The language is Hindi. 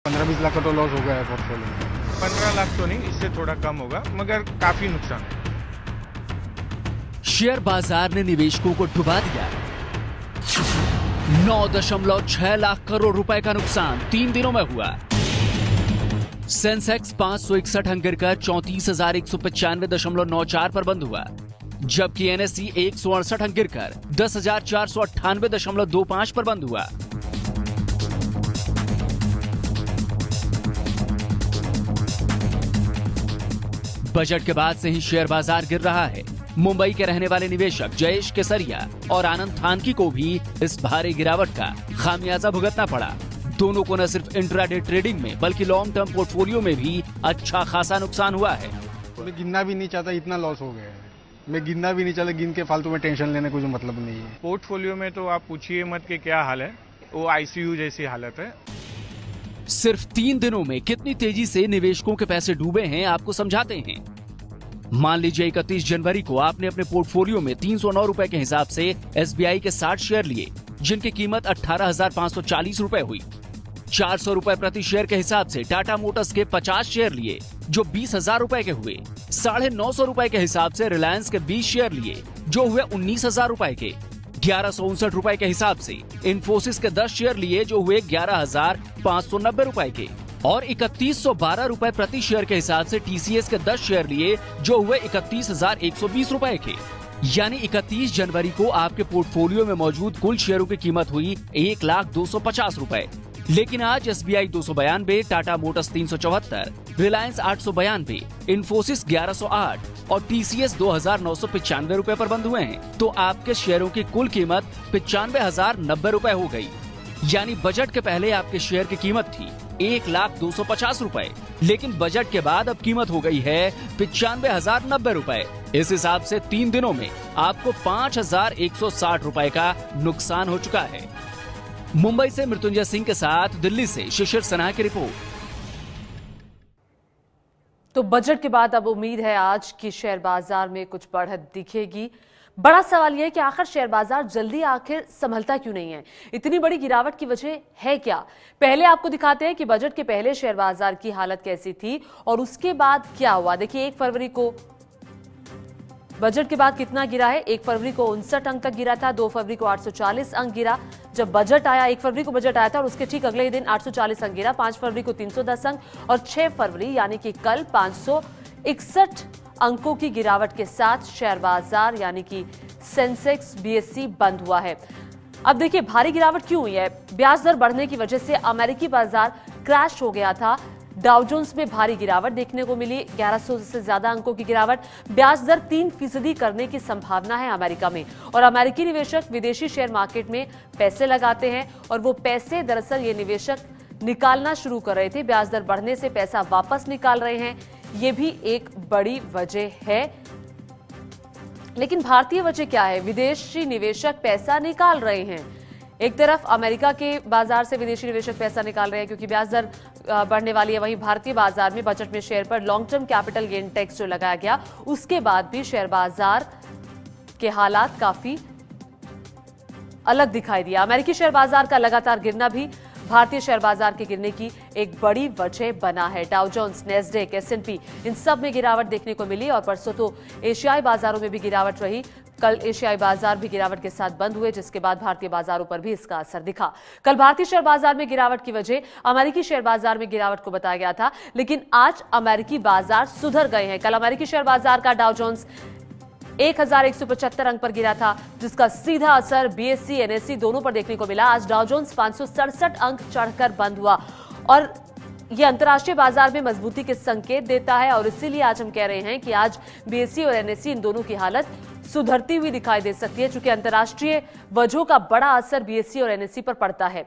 15-20 लाख का तो लॉस हो गया है पोर्टफोलियो में। 15 लाख तो नहीं, इससे थोड़ा कम होगा, मगर काफी नुकसान है। शेयर बाजार ने निवेशकों को डुबा दिया। 9.6 लाख करोड़ रुपए का नुकसान 3 दिनों में हुआ। सेंसेक्स 561 अंक गिरकर 34,195.94 पर बंद हुआ, जबकि एनएसई 168 अंक गिरकर 10,498.25 पर बंद हुआ। बजट के बाद से ही शेयर बाजार गिर रहा है। मुंबई के रहने वाले निवेशक जयेश केसरिया और आनंद थानकी को भी इस भारी गिरावट का खामियाजा भुगतना पड़ा। दोनों को न सिर्फ इंट्राडे ट्रेडिंग में बल्कि लॉन्ग टर्म पोर्टफोलियो में भी अच्छा खासा नुकसान हुआ है। मैं गिनना भी नहीं चाहता, इतना लॉस हो गया है। मैं गिनना भी नहीं चाहता, गिन के फालतू में टेंशन लेने को जो मतलब नहीं है। पोर्टफोलियो में तो आप पूछिए मत कि क्या हाल है, वो आईसीयू जैसी हालत है। सिर्फ 3 दिनों में कितनी तेजी से निवेशकों के पैसे डूबे हैं आपको समझाते हैं। मान लीजिए 31 जनवरी को आपने अपने पोर्टफोलियो में 309 रुपए के हिसाब से एसबीआई के 60 शेयर लिए, जिनकी कीमत 18,540 रुपए हुई। 400 रुपए प्रति शेयर के हिसाब से टाटा मोटर्स के 50 शेयर लिए, जो 20,000 रुपए के हुए। 950 रुपए के हिसाब से रिलायंस के 20 शेयर लिए, जो हुए 19,000 रुपए के। 1159 रुपए के हिसाब से इन्फोसिस के 10 शेयर लिए, जो हुए 11,590 रुपए के। और 3112 रुपए प्रति शेयर के हिसाब से टीसीएस के 10 शेयर लिए, जो हुए 31,120 रुपए के। यानी 31 जनवरी को आपके पोर्टफोलियो में मौजूद कुल शेयरों की कीमत हुई 1,250 रुपए। लेकिन आज एसबीआई 292, टाटा मोटर्स 374, रिलायंस 892, इन्फोसिस 1108 और टीसीएस 2,995 रुपए पर बंद हुए हैं। तो आपके शेयरों की कुल कीमत 95,090 रुपए हो गई। यानी बजट के पहले आपके शेयर की कीमत थी 1,250 रुपए, लेकिन बजट के बाद अब कीमत हो गई है 95,090 रुपए। इस हिसाब से 3 दिनों में आपको 5,160 रुपए का नुकसान हो चुका है। मुंबई से मृत्युंजय सिंह के साथ दिल्ली से शिशिर सिन्हा की रिपोर्ट। तो बजट के बाद अब उम्मीद है आज की शेयर बाजार में कुछ बढ़त दिखेगी। बड़ा सवाल यह है कि आखिर शेयर बाजार जल्दी आखिर संभलता क्यों नहीं है? इतनी बड़ी गिरावट की वजह है क्या? पहले आपको दिखाते हैं कि बजट के पहले शेयर बाजार की हालत कैसी थी और उसके बाद क्या हुआ। देखिए 1 फरवरी को बजट के बाद कितना गिरा है। 1 फरवरी को 59 अंक तक गिरा था, 2 फरवरी को 840 अंक गिरा। जब बजट आया, 1 फरवरी को बजट आया था और उसके ठीक अगले ही दिन 840 अंक गिरा। 5 फरवरी को 310 अंक और 6 फरवरी यानी कि कल 561 अंकों की गिरावट के साथ शेयर बाजार यानी कि सेंसेक्स बीएसई बंद हुआ है। अब देखिए भारी गिरावट क्यों हुई है? ब्याज दर बढ़ने की वजह से अमेरिकी बाजार क्रैश हो गया था। डाउ जोन्स में भारी गिरावट देखने को मिली, 1100 से ज्यादा अंकों की गिरावट। ब्याज दर 3% करने की संभावना है अमेरिका में और अमेरिकी निवेशक विदेशी शेयर मार्केट में पैसे लगाते हैं और वो पैसे दरअसल ये निवेशक निकालना शुरू कर रहे थे। ब्याज दर बढ़ने से पैसा वापस निकाल रहे हैं, ये भी एक बड़ी वजह है। लेकिन भारतीय वजह क्या है? विदेशी निवेशक पैसा निकाल रहे हैं। एक तरफ अमेरिका के बाजार से विदेशी निवेशक पैसा निकाल रहे हैं क्योंकि ब्याज दर बढ़ने वाली है। वहीं भारतीय बाजार में बजट में शेयर पर long term capital gain tax जो लगाया गया, उसके बाद भी शेयर बाजार के हालात काफी अलग दिखाई दिया। अमेरिकी शेयर बाजार का लगातार गिरना भी भारतीय शेयर बाजार के गिरने की एक बड़ी वजह बना है। डाउ जोन्स, नेस्डेक, एसएनपी इन सब में गिरावट देखने को मिली और परसों तो एशियाई बाजारों में भी गिरावट रही। कल एशियाई बाजार भी गिरावट के साथ बंद हुए, जिसके बाद भारतीय बाजारों पर भी इसका असर दिखा। कल भारतीय शेयर बाजार में गिरावट की वजह अमेरिकी शेयर बाजार में गिरावट को बताया गया था, लेकिन आज अमेरिकी बाजार सुधर गए हैं। कल अमेरिकी शेयर बाजार का डाउ जोन्स 1,175 अंक पर गिरा था, जिसका सीधा असर बीएसई एनएसई दोनों पर देखने को मिला। आज डाउ जोन्स 567 अंक चढ़कर बंद हुआ और यह अंतर्राष्ट्रीय बाजार में मजबूती के संकेत देता है और इसीलिए आज हम कह रहे हैं कि आज बीएसई और एनएसई इन दोनों की हालत सुधरती हुई दिखाई दे सकती है, क्योंकि अंतर्राष्ट्रीय वजहों का बड़ा असर बीएसई और एनएसई पर पड़ता है।